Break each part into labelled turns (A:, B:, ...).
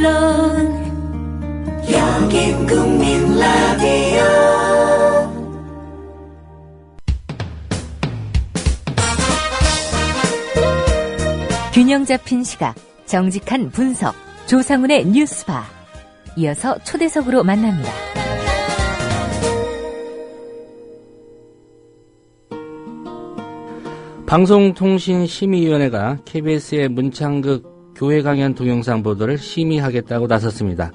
A: 물론 여긴 국민 라디오.
B: 균형 잡힌 시각, 정직한 분석, 조상훈의 뉴스바. 이어서 초대석으로 만납니다.
C: 방송통신심의위원회가 KBS의 문창극 교회 강연 동영상 보도를 심의하겠다고 나섰습니다.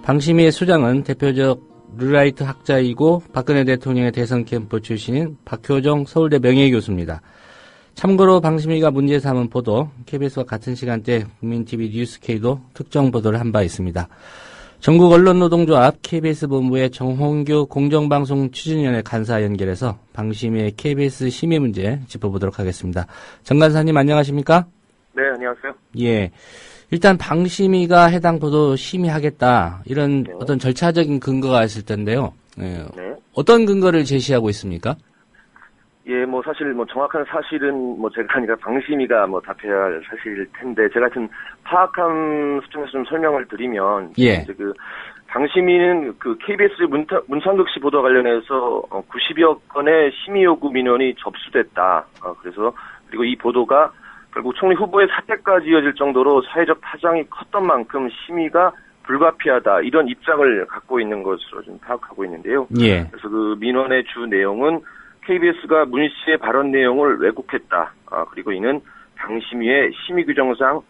C: 방심위의 수장은 대표적 르라이트 학자이고 박근혜 대통령의 대선 캠프 출신인 박효정 서울대 명예교수입니다. 참고로 방심위가 문제 삼은 보도, KBS와 같은 시간대 국민TV 뉴스K도 특정 보도를 한 바 있습니다. 전국언론노동조합 KBS 본부의 정홍규 공정방송 추진위원회 간사 연결해서 방심위의 KBS 심의 문제 짚어보도록 하겠습니다. 정 간사님 안녕하십니까?
D: 네, 안녕하세요.
C: 예. 일단 방심위가 해당 보도 심의하겠다, 이런
D: 네.
C: 어떤 절차적인 근거가 있을 텐데요. 예.
D: 네.
C: 어떤 근거를 제시하고 있습니까?
D: 예, 사실 정확한 사실은 제가 아니라 방심위가 답해야 할 사실일 텐데, 제가 좀 파악한 수준에서 좀 설명을 드리면,
C: 예.
D: 이제 방심위는 KBS 문창극 씨 보도와 관련해서 90여 건의 심의 요구 민원이 접수됐다. 그리고 이 보도가 결국 총리 후보의 사퇴까지 이어질 정도로 사회적 파장이 컸던 만큼 심의가 불가피하다, 이런 입장을 갖고 있는 것으로 좀 파악하고 있는데요.
C: 예.
D: 그래서 민원의 주 내용은 KBS가 문 씨의 발언 내용을 왜곡했다. 그리고 이는 방심위의 심의 규정상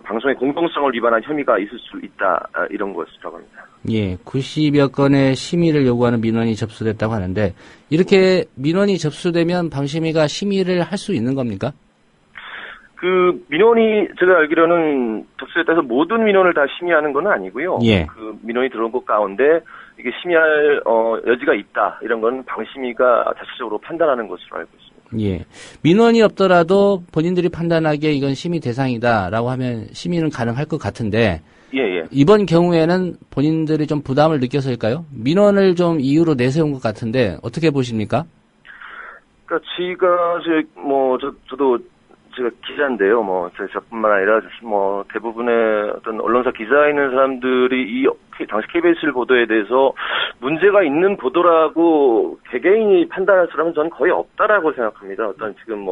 D: 방송의 공정성을 위반한 혐의가 있을 수 있다. 이런 것이라고 합니다.
C: 예, 90여 건의 심의를 요구하는 민원이 접수됐다고 하는데, 이렇게 민원이 접수되면 방심위가 심의를 할 수 있는 겁니까?
D: 민원이 제가 알기로는 접수됐다 해서 모든 민원을 다 심의하는 건 아니고요.
C: 예.
D: 민원이 들어온 것 가운데 이게 심의할 여지가 있다, 이런 건 방심위가 자체적으로 판단하는 것으로 알고 있습니다.
C: 예. 민원이 없더라도 본인들이 판단하기에 이건 심의 대상이다라고 하면 심의는 가능할 것 같은데,
D: 예.
C: 이번 경우에는 본인들이 좀 부담을 느껴서일까요? 민원을 좀 이유로 내세운 것 같은데 어떻게 보십니까?
D: 그러니까 저도 제가 기자인데요. 저뿐만 아니라 대부분의 어떤 언론사 기자에 있는 사람들이 당시 KBS 보도에 대해서 문제가 있는 보도라고 개개인이 판단할 사람은 저는 거의 없다라고 생각합니다. 어떤 지금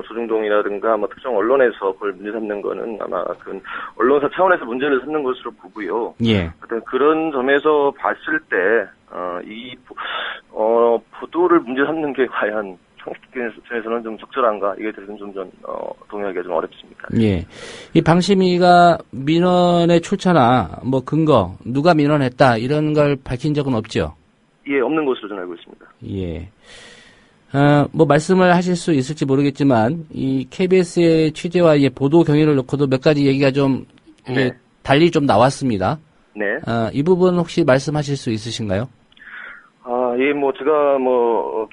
D: 조중동이라든가 특정 언론에서 그걸 문제 삼는 거는 아마 그 언론사 차원에서 문제를 삼는 것으로 보고요.
C: 예.
D: 어떤 그런 점에서 봤을 때 이 보도를 문제 삼는 게 과연 상식적인 수준에서는 좀 적절한가, 이게 대해서는 좀 동의하기가 좀 어렵습니다.
C: 예. 이 방심위가 민원의 출처나 근거, 누가 민원했다, 이런 걸 밝힌 적은 없죠?
D: 예, 없는 것으로 저는 알고 있습니다.
C: 예. 말씀을 하실 수 있을지 모르겠지만, 이 KBS의 취재와 이 보도 경위를 놓고도 몇 가지 얘기가 좀,
D: 네.
C: 달리 좀 나왔습니다.
D: 네.
C: 이 부분 혹시 말씀하실 수 있으신가요?
D: 예, 제가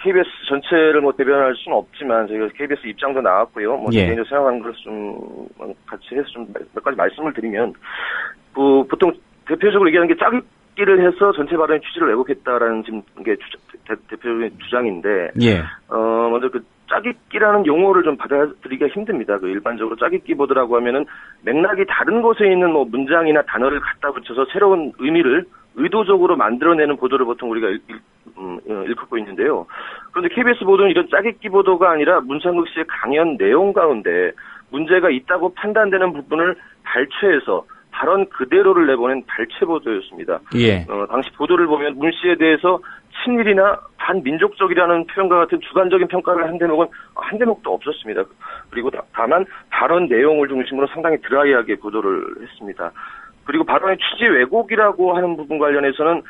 D: KBS 전체를 대변할 수는 없지만, 저희가 KBS 입장도 나왔고요.
C: 예.
D: 개인적으로 생각하는 것을 좀 같이 해서 좀 몇 가지 말씀을 드리면, 보통 대표적으로 얘기하는 게 짜깁기를 해서 전체 발언의 취지를 왜곡했다라는 지금 게 대표적인 주장인데,
C: 예.
D: 먼저 짜깁기라는 용어를 좀 받아들이기가 힘듭니다. 일반적으로 짜깁기 보도라고 하면은 맥락이 다른 곳에 있는 문장이나 단어를 갖다 붙여서 새로운 의미를 의도적으로 만들어내는 보도를 보통 우리가 일컫고 있는데요. 그런데 KBS 보도는 이런 짜깁기 보도가 아니라 문창극 씨의 강연 내용 가운데 문제가 있다고 판단되는 부분을 발췌해서 발언 그대로를 내보낸 발췌 보도였습니다.
C: 예.
D: 당시 보도를 보면 문 씨에 대해서 친일이나 반민족적이라는 표현과 같은 주관적인 평가를 한 대목도 없었습니다. 그리고 다만 발언 내용을 중심으로 상당히 드라이하게 보도를 했습니다. 그리고 발언의 취지 왜곡이라고 하는 부분 관련해서는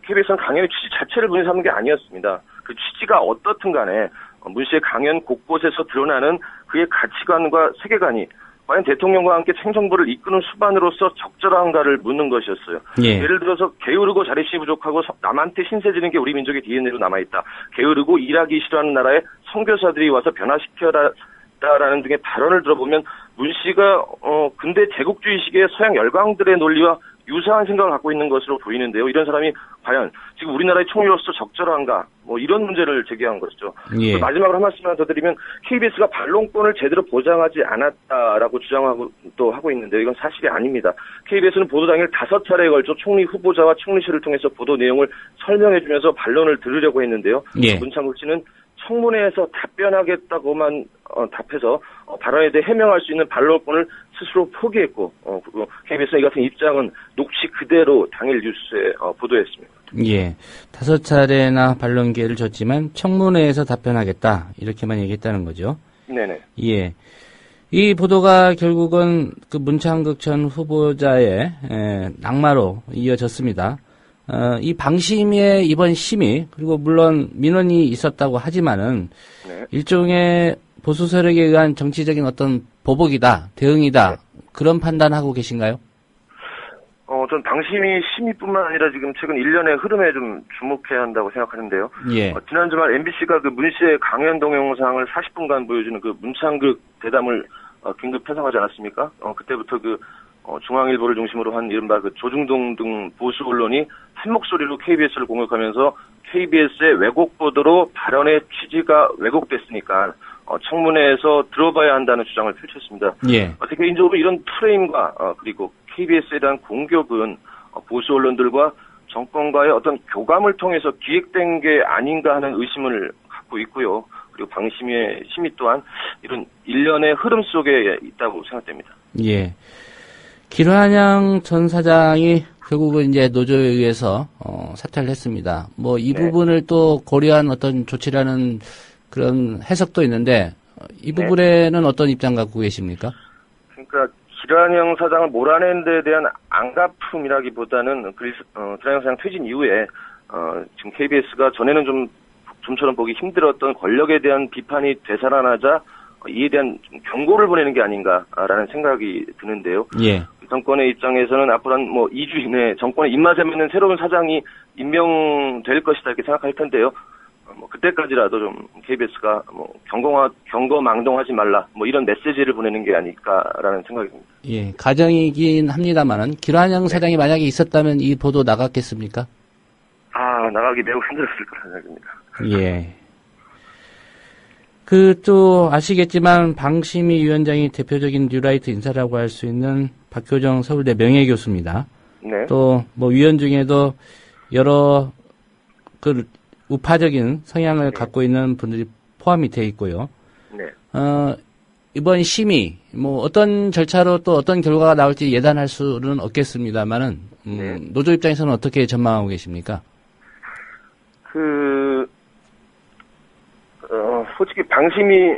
D: KBS는 강연의 취지 자체를 문제 삼는 게 아니었습니다. 그 취지가 어떻든 간에 문 씨의 강연 곳곳에서 드러나는 그의 가치관과 세계관이 과연 대통령과 함께 생정부를 이끄는 수반으로서 적절한가를 묻는 것이었어요.
C: 예.
D: 예를 들어서 게으르고 자립심이 부족하고 남한테 신세지는 게 우리 민족의 DNA로 남아있다. 게으르고 일하기 싫어하는 나라에 선교사들이 와서 변화시켜라라는 등의 발언을 들어보면 문 씨가 근대 제국주의식의 서양 열강들의 논리와 유사한 생각을 갖고 있는 것으로 보이는데요. 이런 사람이 과연 지금 우리나라의 총리로서 적절한가? 뭐 이런 문제를 제기한 것이죠.
C: 예.
D: 마지막으로 한 말씀만 더 드리면 KBS가 반론권을 제대로 보장하지 않았다라고 주장하고 또 하고 있는데요. 이건 사실이 아닙니다. KBS는 보도 당일 5차례에 걸쳐 총리 후보자와 총리실을 통해서 보도 내용을 설명해주면서 반론을 들으려고 했는데요.
C: 예.
D: 문창극 씨는 청문회에서 답변하겠다고만 답해서 발언에 대해 해명할 수 있는 반론권을 스스로 포기했고 그리고 KBS는 이 같은 입장은 녹취 그대로 당일 뉴스에 보도했습니다.
C: 예. 5차례나 반론 기회를 줬지만 청문회에서 답변하겠다 이렇게만 얘기했다는 거죠.
D: 네네.
C: 예. 이 보도가 결국은 그 문창극 전 후보자의 낙마로 이어졌습니다. 이 방심위의 이번 심의, 그리고 물론 민원이 있었다고 하지만은,
D: 네.
C: 일종의 보수 세력에 의한 정치적인 어떤 보복이다, 대응이다,
D: 네.
C: 그런 판단하고 계신가요?
D: 전 방심위 심의뿐만 아니라 지금 최근 1년의 흐름에 좀 주목해야 한다고 생각하는데요.
C: 예.
D: 지난 주말 MBC가 그 문 씨의 강연 동영상을 40분간 보여주는 그 문창극 대담을 긴급 편성하지 않았습니까? 그때부터 중앙일보를 중심으로 한 이른바 그 조중동 등 보수 언론이 한 목소리로 KBS를 공격하면서 KBS의 왜곡 보도로 발언의 취지가 왜곡됐으니까 청문회에서 들어봐야 한다는 주장을 펼쳤습니다.
C: 예.
D: 개인적으로 이런 프레임과 그리고 KBS에 대한 공격은 보수 언론들과 정권과의 어떤 교감을 통해서 기획된 게 아닌가 하는 의심을 갖고 있고요. 그리고 방심위의 심의 또한 이런 일련의 흐름 속에 있다고 생각됩니다.
C: 예. 길환영 전 사장이 결국은 이제 노조에 의해서 사퇴를 했습니다. 뭐 이
D: 네.
C: 부분을 또 고려한 어떤 조치라는 그런 해석도 있는데 이 부분에는 어떤 입장 갖고 계십니까?
D: 그러니까 길환영 사장을 몰아낸 데 대한 안갚음이라기보다는 길환영 사장 퇴진 이후에 지금 KBS가 전에는 좀처럼 보기 힘들었던 권력에 대한 비판이 되살아나자 이에 대한 경고를 보내는 게 아닌가라는 생각이 드는데요.
C: 예.
D: 정권의 입장에서는 앞으로 한 2주 이내에 정권의 입맛에 맞는 새로운 사장이 임명될 것이다 이렇게 생각할 텐데요. 그때까지라도 좀 KBS가 경거망동하지 말라 이런 메시지를 보내는 게 아닐까라는 생각이 듭니다.
C: 예, 가정이긴 합니다만은 길환영 사장이 만약에 있었다면 이 보도 나갔겠습니까?
D: 나가기 매우 힘들었을 거라는 생각입니다.
C: 예. 또 아시겠지만 방심위 위원장이 대표적인 뉴라이트 인사라고 할 수 있는 박효정 서울대 명예교수입니다.
D: 네.
C: 또 위원 중에도 여러 우파적인 성향을 갖고 있는 분들이 포함이 돼 있고요.
D: 네.
C: 이번 심의 어떤 절차로 또 어떤 결과가 나올지 예단할 수는 없겠습니다만은 노조 입장에서는 어떻게 전망하고 계십니까?
D: 솔직히 방심위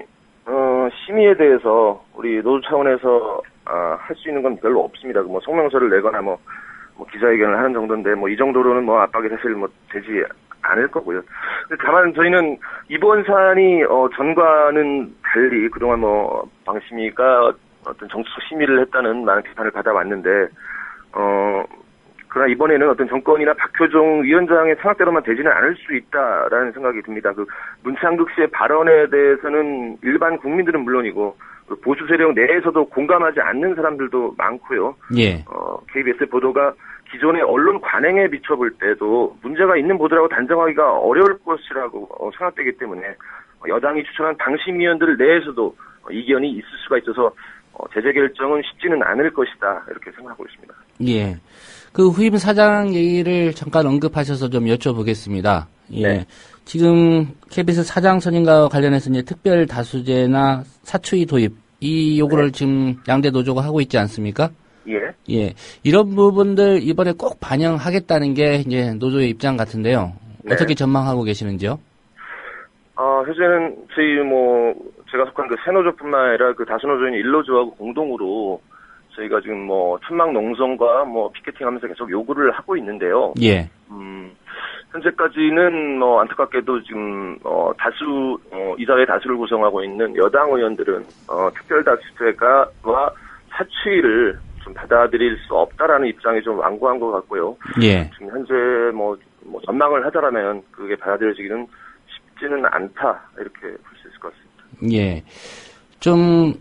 D: 심의에 대해서 우리 노조 차원에서 할 수 있는 건 별로 없습니다. 성명서를 내거나 기자회견을 하는 정도인데 이 정도로는 압박이 사실 되지 않을 거고요. 다만 저희는 이번 사안이 전과는 달리 그동안 방심위가 어떤 정치적 심의를 했다는 많은 비판을 받아왔는데 그러나 이번에는 어떤 정권이나 박효정 위원장의 생각대로만 되지는 않을 수 있다라는 생각이 듭니다. 문창극 씨의 발언에 대해서는 일반 국민들은 물론이고 보수 세력 내에서도 공감하지 않는 사람들도 많고요.
C: 예.
D: KBS 보도가 기존의 언론 관행에 비춰볼 때도 문제가 있는 보도라고 단정하기가 어려울 것이라고 생각되기 때문에 여당이 추천한 방심위원들 내에서도 이견이 있을 수가 있어서 제재 결정은 쉽지는 않을 것이다 이렇게 생각하고 있습니다.
C: 예. 후임 사장 얘기를 잠깐 언급하셔서 좀 여쭤보겠습니다. 예.
D: 네.
C: 지금 KBS 사장 선임과 관련해서 이제 특별 다수제나 사추위 도입 이 요구를 지금 양대 노조가 하고 있지 않습니까?
D: 예.
C: 예. 이런 부분들 이번에 꼭 반영하겠다는 게 이제 노조의 입장 같은데요.
D: 네.
C: 어떻게 전망하고 계시는지요?
D: 현재는 제가 속한 새노조뿐만 아니라 다수노조인 일노조하고 공동으로 저희가 지금 천막 농성과 피켓팅 하면서 계속 요구를 하고 있는데요.
C: 예.
D: 현재까지는 안타깝게도 지금 이사회 다수를 구성하고 있는 여당 의원들은 특별 다수제가와 사추위를 좀 받아들일 수 없다라는 입장이 좀 완고한 것 같고요.
C: 예.
D: 지금 현재 전망을 하자라면 그게 받아들여지기는 쉽지는 않다 이렇게 볼 수 있을 것 같습니다.
C: 예. 좀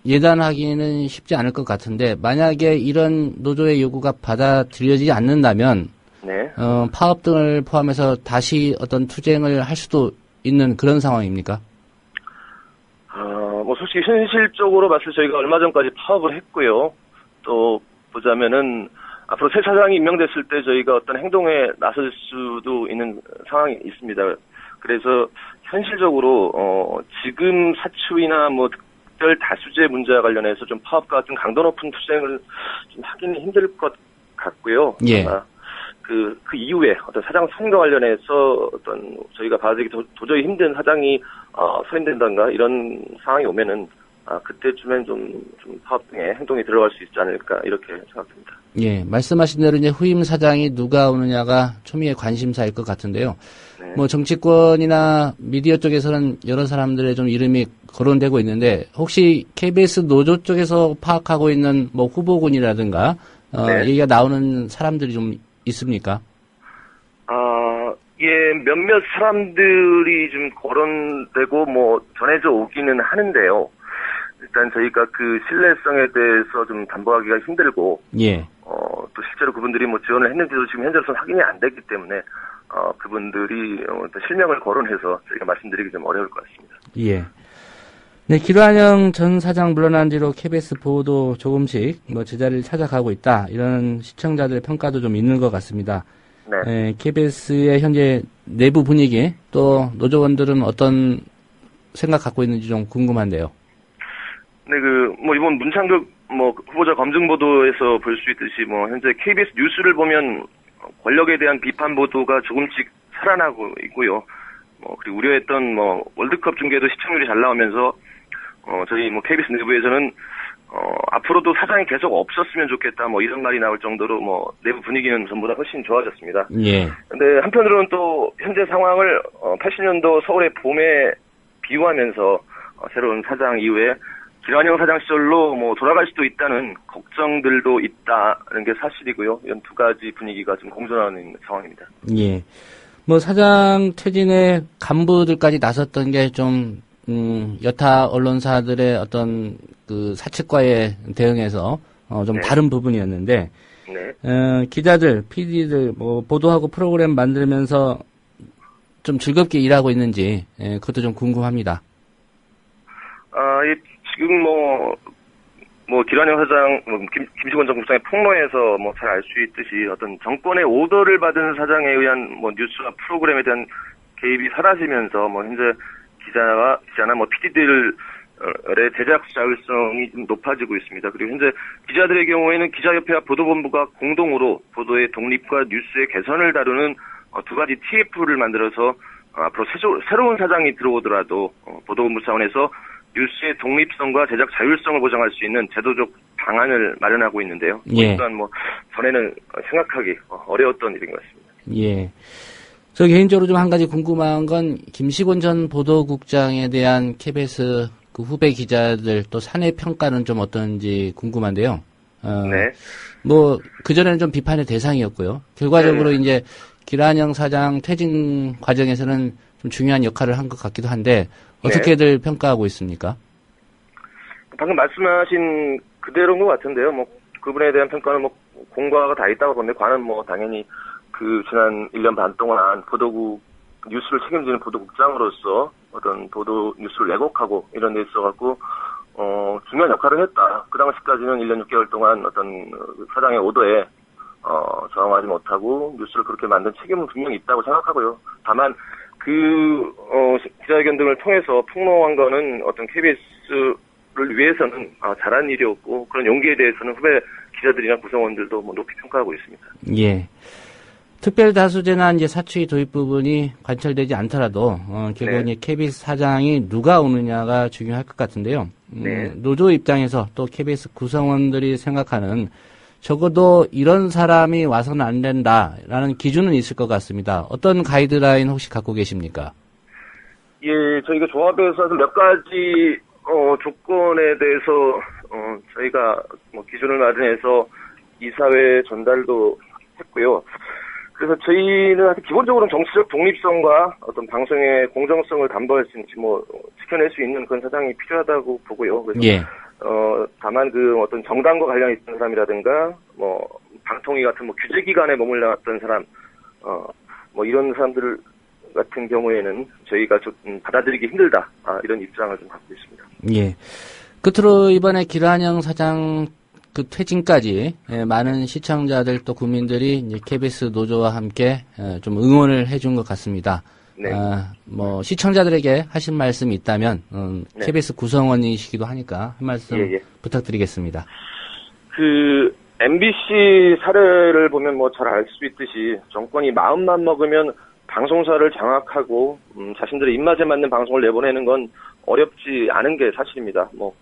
C: 예단하기는 쉽지 않을 것 같은데 만약에 이런 노조의 요구가 받아들여지지 않는다면
D: 네.
C: 파업 등을 포함해서 다시 어떤 투쟁을 할 수도 있는 그런 상황입니까?
D: 뭐 솔직히 현실적으로 봤을 때 저희가 얼마 전까지 파업을 했고요. 또 보자면은 앞으로 새 사장이 임명됐을 때 저희가 어떤 행동에 나설 수도 있는 상황이 있습니다. 그래서 현실적으로 지금 사추위나 뭐 특별 다수제 문제와 관련해서 좀 파업과 같은 강도 높은 투쟁을 좀 하기는 힘들 것 같고요.
C: 예.
D: 그 이후에 어떤 사장 선거 관련해서 어떤 저희가 받아들이기 도저히 힘든 사장이 소임된다든가 이런 상황이 오면은 그때쯤엔 좀 파업 등의 행동이 들어갈 수 있지 않을까 이렇게 생각합니다.
C: 예, 말씀하신 대로 이제 후임 사장이 누가 오느냐가 초미의 관심사일 것 같은데요.
D: 네.
C: 뭐 정치권이나 미디어 쪽에서는 여러 사람들의 좀 이름이 거론되고 있는데 혹시 KBS 노조 쪽에서 파악하고 있는 뭐 후보군이라든가
D: 네.
C: 얘기가 나오는 사람들이 좀 있습니까?
D: 예, 몇몇 사람들이 좀 거론되고 뭐 전해져 오기는 하는데요. 일단 저희가 그 신뢰성에 대해서 좀 담보하기가 힘들고,
C: 예.
D: 또 실제로 그분들이 뭐 지원을 했는지도 지금 현재로서는 확인이 안 됐기 때문에, 그분들이 실명을 거론해서 저희가 말씀드리기 좀 어려울 것 같습니다.
C: 예. 네, 기란영 전 사장 물러난 뒤로 KBS 보도 조금씩 뭐 제자리를 찾아가고 있다. 이런 시청자들의 평가도 좀 있는 것 같습니다.
D: 네.
C: KBS의 현재 내부 분위기, 또 노조원들은 어떤 생각 갖고 있는지 좀 궁금한데요.
D: 네, 뭐 이번 문창극 후보자 검증 보도에서 볼 수 있듯이 현재 KBS 뉴스를 보면 권력에 대한 비판 보도가 조금씩 살아나고 있고요. 그리고 우려했던 월드컵 중계도 시청률이 잘 나오면서 저희 KBS 내부에서는 앞으로도 사장이 계속 없었으면 좋겠다 이런 말이 나올 정도로 내부 분위기는 전보다 훨씬 좋아졌습니다.
C: 예.
D: 근데 한편으로는 또 현재 상황을 80년도 서울의 봄에 비유하면서 새로운 사장 이후에 기란영 사장 시절로 돌아갈 수도 있다는 걱정들도 있다는 게 사실이고요. 이런 두 가지 분위기가 좀 공존하는 상황입니다.
C: 예. 사장 퇴진에 간부들까지 나섰던 게 좀, 여타 언론사들의 어떤 그 사측과의 대응에서 좀
D: 네.
C: 다른 부분이었는데,
D: 네.
C: 기자들, PD들, 보도하고 프로그램 만들면서 좀 즐겁게 일하고 있는지, 그것도 좀 궁금합니다.
D: 지금 기란영 사장, 김시권 전 국장의 폭로에서 잘 알 수 있듯이 어떤 정권의 오더를 받은 사장에 의한 뉴스와 프로그램에 대한 개입이 사라지면서 현재 기자나 PD들의 제작 자율성이 좀 높아지고 있습니다. 그리고 현재 기자들의 경우에는 기자협회와 보도본부가 공동으로 보도의 독립과 뉴스의 개선을 다루는 두 가지 TF를 만들어서 앞으로 새로운 사장이 들어오더라도 보도본부 차원에서 뉴스의 독립성과 제작 자율성을 보장할 수 있는 제도적 방안을 마련하고 있는데요.
C: 예.
D: 일단 전에는 생각하기 어려웠던 일인 것 같습니다.
C: 예. 저 개인적으로 좀 한 가지 궁금한 건 김시곤 전 보도국장에 대한 KBS 그 후배 기자들 또 사내 평가는 좀 어떤지 궁금한데요.
D: 네.
C: 그전에는 좀 비판의 대상이었고요. 결과적으로 이제 기란영 사장 퇴진 과정에서는 좀 중요한 역할을 한 것 같기도 한데 어떻게들 평가하고 있습니까?
D: 방금 말씀하신 그대로인 것 같은데요. 그분에 대한 평가는 공과가 다 있다고 보는데 관은 당연히 그 지난 1년 반 동안 보도국 뉴스를 책임지는 보도국장으로서 어떤 보도 뉴스를 왜곡하고 이런 데 있어갖고 중요한 역할을 했다. 그 당시까지는 1년 6개월 동안 어떤 사장의 오더에 저항하지 못하고 뉴스를 그렇게 만든 책임은 분명히 있다고 생각하고요. 다만 기자회견 등을 통해서 폭로한 거는 어떤 KBS를 위해서는 잘한 일이었고 그런 용기에 대해서는 후배 기자들이나 구성원들도 높이 평가하고 있습니다.
C: 예. 특별 다수제나 이제 사추위 도입 부분이 관철되지 않더라도 결국은 KBS 사장이 누가 오느냐가 중요할 것 같은데요. 노조 입장에서 또 KBS 구성원들이 생각하는 적어도 이런 사람이 와서는 안 된다라는 기준은 있을 것 같습니다. 어떤 가이드라인 혹시 갖고 계십니까?
D: 예, 저희가 조합에서 몇 가지 조건에 대해서 저희가 기준을 마련해서 이사회에 전달도 했고요. 그래서 저희는 기본적으로 정치적 독립성과 어떤 방송의 공정성을 담보할 수 있는지 지켜낼 수 있는 그런 사장이 필요하다고 보고요. 그래서 다만 그 어떤 정당과 관련이 있던 사람이라든가, 뭐, 방통위 같은 뭐 규제기관에 머물러왔던 사람, 뭐 이런 사람들 같은 경우에는 저희가 좀 받아들이기 힘들다, 이런 입장을 좀 갖고 있습니다.
C: 예. 끝으로 이번에 김한영 사장 그 퇴진까지 많은 시청자들 또 국민들이 이제 KBS 노조와 함께 좀 응원을 해준 것 같습니다.
D: 네.
C: 뭐 시청자들에게 하신 말씀이 있다면
D: 네.
C: KBS 구성원이시기도 하니까 한 말씀
D: 예.
C: 부탁드리겠습니다.
D: 그 MBC 사례를 보면 뭐 잘 알 수 있듯이 정권이 마음만 먹으면 방송사를 장악하고 자신들의 입맛에 맞는 방송을 내보내는 건 어렵지 않은 게 사실입니다. 뭐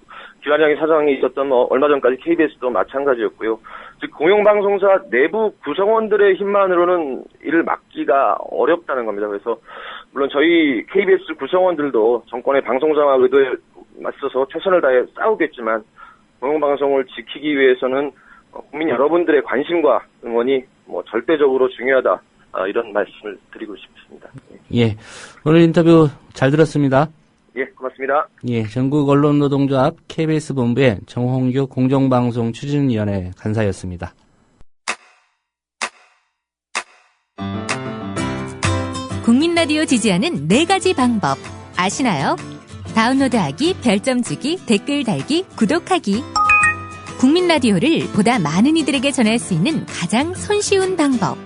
D: 김한영이 사장이 있었던 뭐 얼마 전까지 KBS도 마찬가지였고요. 즉 공영방송사 내부 구성원들의 힘만으로는 이를 막기가 어렵다는 겁니다. 그래서 물론 저희 KBS 구성원들도 정권의 방송장악 의도에 맞서서 최선을 다해 싸우겠지만 공영방송을 지키기 위해서는 국민 여러분들의 관심과 응원이 뭐 절대적으로 중요하다. 이런 말씀을 드리고 싶습니다.
C: 예. 오늘 인터뷰 잘 들었습니다.
D: 예, 고맙습니다.
C: 예, 전국 언론노동조합 KBS 본부의 정홍규 공정방송 추진위원회 간사였습니다.
B: 국민라디오 지지하는 4가지 방법 아시나요? 다운로드하기, 별점 주기, 댓글 달기, 구독하기. 국민라디오를 보다 많은 이들에게 전할 수 있는 가장 손쉬운 방법.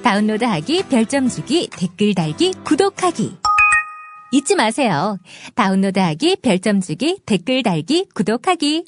B: 다운로드하기, 별점 주기, 댓글 달기, 구독하기. 잊지 마세요. 다운로드하기, 별점 주기, 댓글 달기, 구독하기.